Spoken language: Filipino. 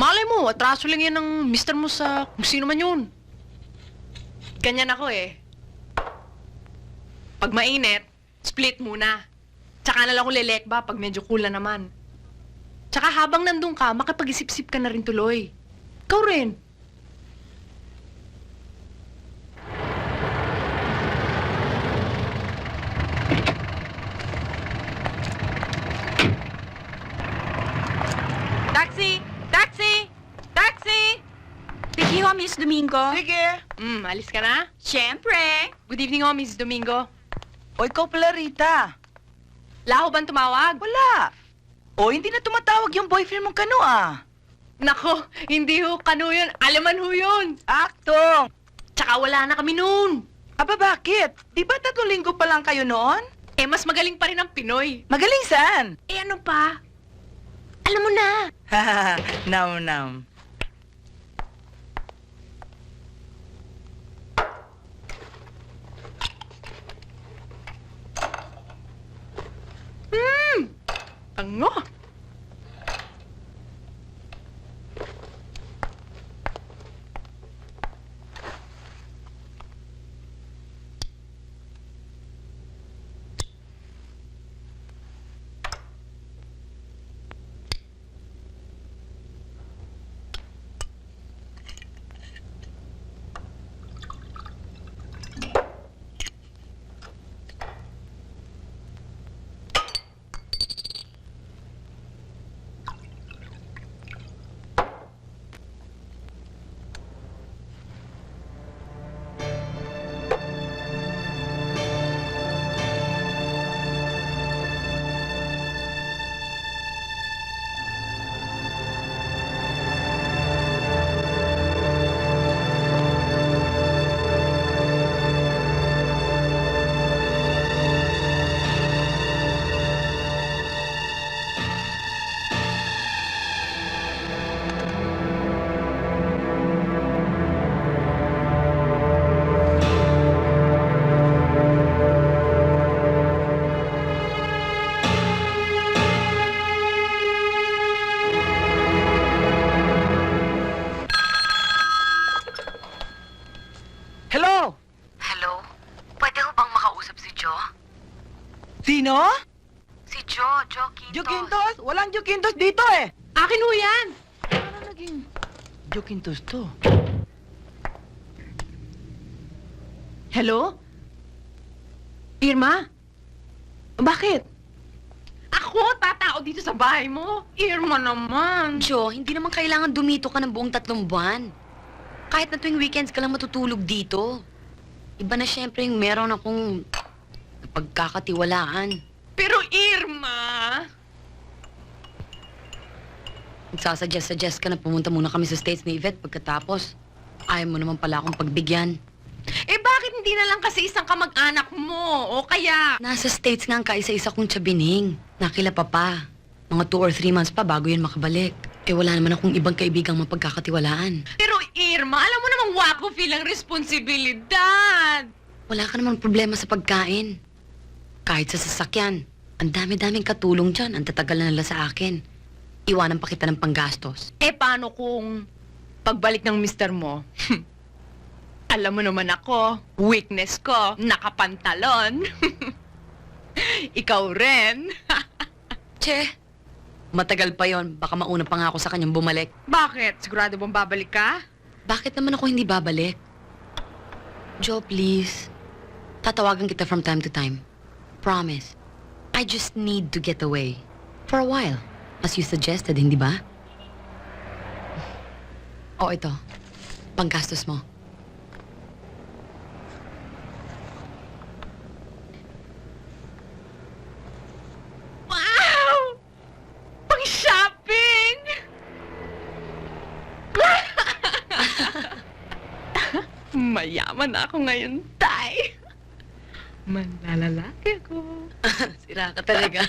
Malay mo, atraso lang yan ng mister mo sa kung sino man yun. Ganyan ako eh. Pag mainit, split muna. Tsaka na lang ako lelekba pag medyo cool na naman. Tsaka habang nandun ka, makipag-isip-isip ka na rin tuloy. Ikaw rin. Taxi! Taxi! Taxi! Thank you, Miss Domingo. Sige. Alis ka na? Siyempre. Good evening, ho, Miss Domingo. O, ikaw pala, Rita. Laho bang tumawag? Wala. O, hindi na tumatawag yung boyfriend mong kano, ah. Nako, hindi ho kanu yun. Alaman ho yun. Aktong! Tsaka wala na kami noon. Aba, bakit? Di ba 3 linggo pa lang kayo noon? Eh, mas magaling pa rin ang Pinoy. Magaling saan? Eh, ano pa? Alam mo na. Hahaha, nam-nam. Tango. Hello? Hello? Pwede ho bang makausap si Jo? Sino? Si Jo, Jo Quintos. Jokintos? Walang Jokintos dito eh. Akin ho yan. Ano naging Jokintos to? Hello? Irma? Bakit? Ako, tatao dito sa bahay mo. Irma naman. Jo, hindi naman kailangan dumito ka ng buong 3 buwan. Kahit na tuwing weekends ka lang matutulog dito. Iba na syempre yung meron akong pagkakatiwalaan. Pero Irma... Nagsasuggest ka na pumunta muna kami sa States ni Yvette pagkatapos. Ayaw mo naman pala akong pagbigyan. Eh bakit hindi na lang kasi isang kamag-anak mo? O kaya... Nasa States nga ang kaisa-isa kong tiyabining. Nakila pa. Mga 2 or 3 months pa bago yun makabalik. Eh wala naman akong ibang kaibigang mapagkakatiwalaan. Pero Irma, alam mo namang wako feel ang responsibilidad. Wala ka naman problema sa pagkain. Kahit sa sasakyan, ang dami-daming katulong dyan. Ang tatagal na nila sa akin. Iwanan pa kita ng panggastos. Eh paano kung pagbalik ng mister mo? Alam mo naman ako, weakness ko, nakapantalon. Ikaw rin. Che, matagal pa yon. Baka mauna pa nga ako sa kanyang bumalik. Bakit? Sigurado bang babalik ka? Bakit naman ako hindi babalik? Jo, please. Tatawagan kita from time to time. Promise. I just need to get away. For a while. As you suggested, hindi ba? Oh, ito. Panggastos mo. Wow! Pang-shopping! Mayaman na ako ngayon, Tay. Manlalalaki ako. Sira ka talaga.